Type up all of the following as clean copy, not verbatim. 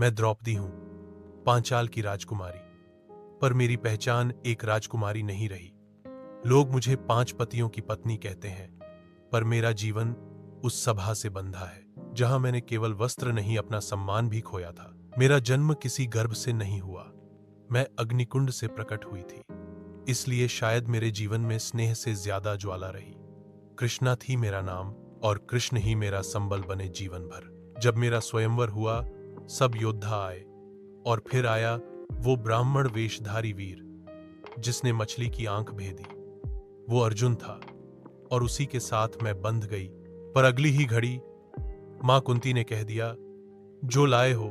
मैं द्रौपदी हूं, पांचाल की राजकुमारी। पर मेरी पहचान एक राजकुमारी नहीं रही। लोग मुझे 5 पतियों की पत्नी कहते हैं, पर मेरा जीवन उस सभा से बंधा है जहां मैंने केवल वस्त्र नहीं, अपना सम्मान भी खोया था। मेरा जन्म किसी गर्भ से नहीं हुआ, मैं अग्निकुंड से प्रकट हुई थी। इसलिए शायद मेरे जीवन में स्नेह से ज्यादा ज्वाला रही। कृष्णा थी मेरा नाम, और कृष्ण ही मेरा संबल बने जीवन भर। जब मेरा स्वयंवर हुआ, सब योद्धा आए, और फिर आया वो ब्राह्मण वेशधारी वीर जिसने मछली की आंख भेदी। वो अर्जुन था, और उसी के साथ मैं बंध गई। पर अगली ही घड़ी मां कुंती ने कह दिया, जो लाए हो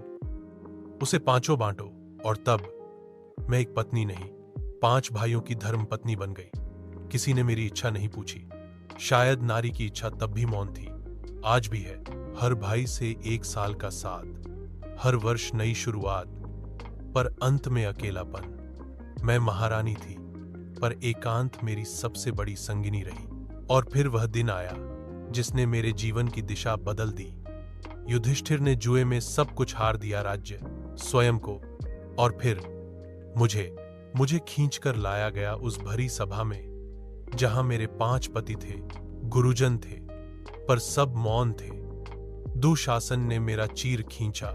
उसे पांचों बांटो। और तब मैं एक पत्नी नहीं, 5 भाइयों की धर्म पत्नी बन गई। किसी ने मेरी इच्छा नहीं पूछी। शायद नारी की इच्छा तब भी मौन थी, आज भी है। हर भाई से 1 साल का साथ, हर वर्ष नई शुरुआत, पर अंत में अकेलापन। मैं महारानी थी, पर एकांत मेरी सबसे बड़ी संगिनी रही। और फिर वह दिन आया जिसने मेरे जीवन की दिशा बदल दी। युधिष्ठिर ने जुए में सब कुछ हार दिया, राज्य, स्वयं को। और फिर मुझे खींचकर लाया गया उस भरी सभा में जहां मेरे 5 पति थे, गुरुजन थे, पर सब मौन थे। दुशासन ने मेरा चीर खींचा,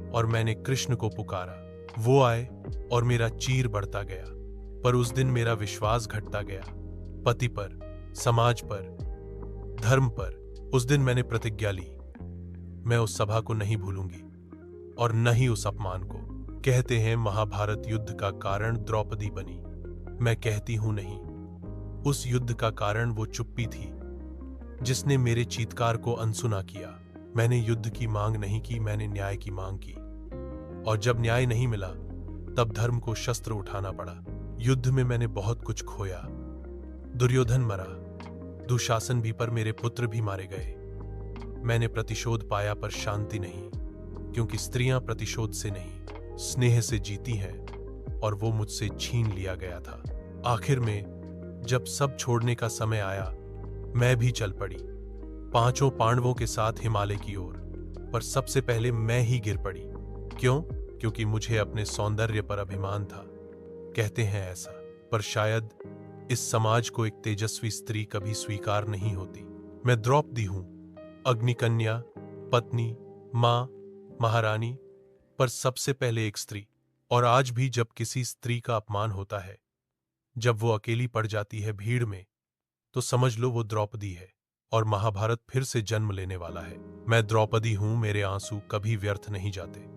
और मैंने कृष्ण को पुकारा। वो आए, और मेरा चीर बढ़ता गया। पर उस दिन मेरा विश्वास घटता गया, पति पर, समाज पर, धर्म पर। उस दिन मैंने प्रतिज्ञा ली, मैं उस सभा को नहीं भूलूंगी, और न ही उस अपमान को। कहते हैं महाभारत युद्ध का कारण द्रौपदी बनी। मैं कहती हूं नहीं, उस युद्ध का कारण वो चुप्पी थी जिसने मेरे चीत्कार को अनसुना किया। मैंने युद्ध की मांग नहीं की, मैंने न्याय की मांग की। और जब न्याय नहीं मिला, तब धर्म को शस्त्र उठाना पड़ा। युद्ध में मैंने बहुत कुछ खोया। दुर्योधन मरा, दुशासन भी, पर मेरे पुत्र भी मारे गए। मैंने प्रतिशोध पाया, पर शांति नहीं, क्योंकि स्त्रियां प्रतिशोध से नहीं, स्नेह से जीती हैं, और वो मुझसे छीन लिया गया था। आखिर में जब सब छोड़ने का समय आया, मैं भी चल पड़ी, 5 पांडवों के साथ हिमालय की ओर। पर सबसे पहले मैं ही गिर पड़ी। क्यों? क्योंकि मुझे अपने सौंदर्य पर अभिमान था। कहते हैं ऐसा, पर शायद इस समाज को एक तेजस्वी स्त्री कभी स्वीकार नहीं होती। मैं द्रौपदी हूं, अग्निकन्या, पत्नी, मां, महारानी, पर सबसे पहले एक स्त्री। और आज भी जब किसी स्त्री का अपमान होता है, जब वो अकेली पड़ जाती है भीड़ में, तो समझ लो वो द्रौपदी है, और महाभारत फिर से जन्म लेने वाला है। मैं द्रौपदी हूं, मेरे आंसू कभी व्यर्थ नहीं जाते।